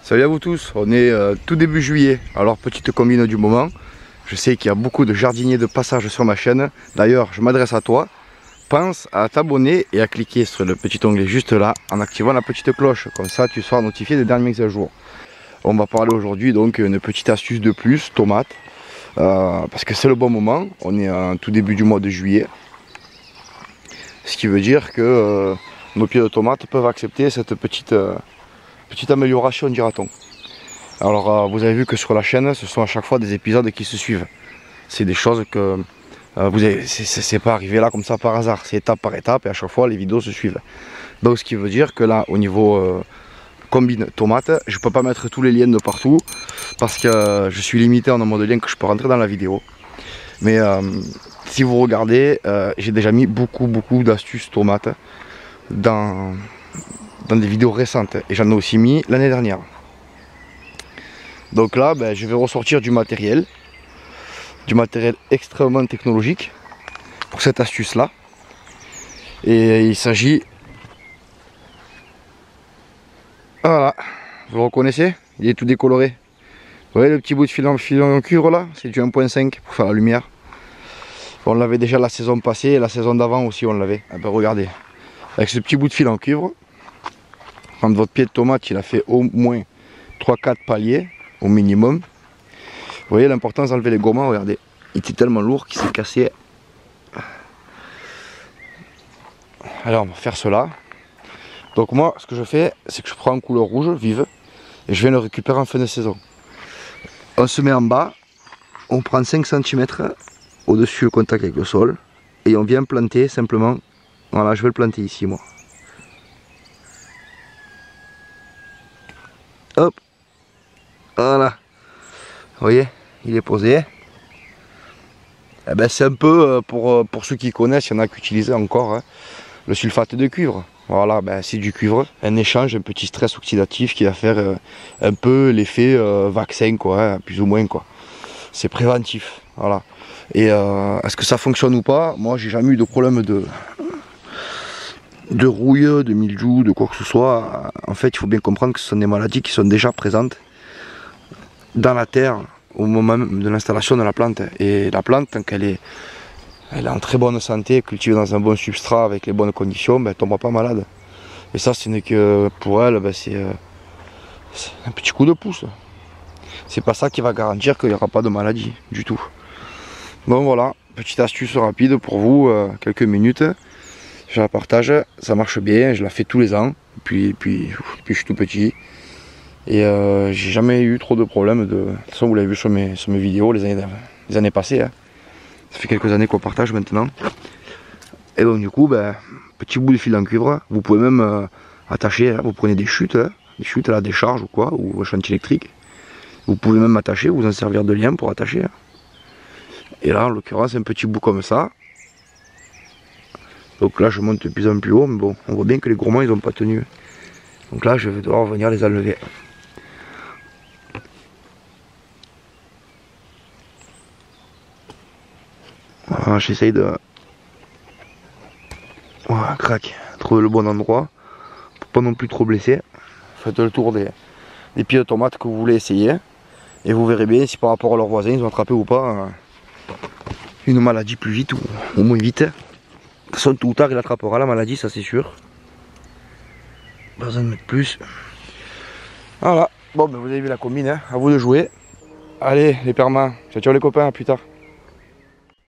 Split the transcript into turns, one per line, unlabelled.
Salut à vous tous, on est tout début juillet, alors petite combine du moment. Je sais qu'il y a beaucoup de jardiniers de passage sur ma chaîne. D'ailleurs, je m'adresse à toi. Pense à t'abonner et à cliquer sur le petit onglet juste là en activant la petite cloche. Comme ça, tu seras notifié des dernières mises à jour. On va parler aujourd'hui donc une petite astuce de plus, tomates. Parce que c'est le bon moment, on est en tout début du mois de juillet. Ce qui veut dire que nos pieds de tomates peuvent accepter cette petite amélioration, dira-t-on. Alors vous avez vu que sur la chaîne, ce sont à chaque fois des épisodes qui se suivent. C'est des choses que c'est pas arrivé là comme ça par hasard, c'est étape par étape et à chaque fois les vidéos se suivent. Donc ce qui veut dire que là au niveau combine tomate, je peux pas mettre tous les liens de partout parce que je suis limité en nombre de liens que je peux rentrer dans la vidéo. Mais si vous regardez, j'ai déjà mis beaucoup d'astuces tomates dans des vidéos récentes et j'en ai aussi mis l'année dernière. Donc là je vais ressortir du matériel extrêmement technologique pour cette astuce là, et il s'agit, voilà, vous le reconnaissez, il est tout décoloré. Vous voyez le petit bout de filon en cuivre là, c'est du 1.5 pour faire la lumière. On l'avait déjà la saison passée et la saison d'avant aussi on l'avait. Ah ben regardez, avec ce petit bout de fil en cuivre, quand votre pied de tomate il a fait au moins 3-4 paliers au minimum. Vous voyez l'importance d'enlever les gommins, regardez, il était tellement lourd qu'il s'est cassé. Alors on va faire cela. Donc moi ce que je fais, c'est que je prends une couleur rouge vive et je viens le récupérer en fin de saison. On se met en bas, on prend 5 cm au-dessus le contact avec le sol et on vient planter simplement. Voilà, je vais le planter ici moi. Hop, voilà. Vous voyez, il est posé. Eh ben, c'est un peu, pour ceux qui connaissent, il y en a qui utilisent encore le sulfate de cuivre. Voilà, ben, c'est du cuivre, un échange, un petit stress oxydatif qui va faire un peu l'effet vaccin, quoi, plus ou moins, quoi. C'est préventif, voilà. Et est-ce que ça fonctionne ou pas? Moi, j'ai jamais eu de problème de rouille, de mildiou, de quoi que ce soit. En fait, il faut bien comprendre que ce sont des maladies qui sont déjà présentes dans la terre au moment de l'installation de la plante. Et la plante, tant qu'elle est en très bonne santé, cultivée dans un bon substrat avec les bonnes conditions, ben, elle ne tombera pas malade. Et ça, ce n'est que pour elle, ben, c'est un petit coup de pouce. C'est pas ça qui va garantir qu'il n'y aura pas de maladie du tout. Donc voilà, petite astuce rapide pour vous, quelques minutes. Je la partage, ça marche bien, je la fais tous les ans, depuis je suis tout petit. Et j'ai jamais eu trop de problèmes. De toute façon, vous l'avez vu sur mes vidéos les années passées. Hein. Ça fait quelques années qu'on partage maintenant. Et donc du coup, ben, petit bout de fil en cuivre, vous pouvez même attacher, hein, vous prenez des chutes à la décharge ou quoi, ou au chantier électrique. Vous pouvez même attacher, vous en servir de lien pour attacher. Hein. Et là, en l'occurrence, un petit bout comme ça. Donc là, je monte de plus en plus haut, mais bon, on voit bien que les gourmands, ils n'ont pas tenu. Donc là, je vais devoir venir les enlever. Voilà, j'essaye de... Voilà, crac, trouver le bon endroit, pour pas non plus trop blesser. Faites le tour des pieds de tomates que vous voulez essayer, et vous verrez bien si par rapport à leurs voisins, ils ont attrapé ou pas une maladie plus vite, ou moins vite. De toute façon, tôt ou tard, il attrapera la maladie, ça c'est sûr. Pas besoin de mettre plus. Voilà, bon ben vous avez vu la combine, hein. À vous de jouer. Allez les permans, ciao ciao les copains, à plus tard.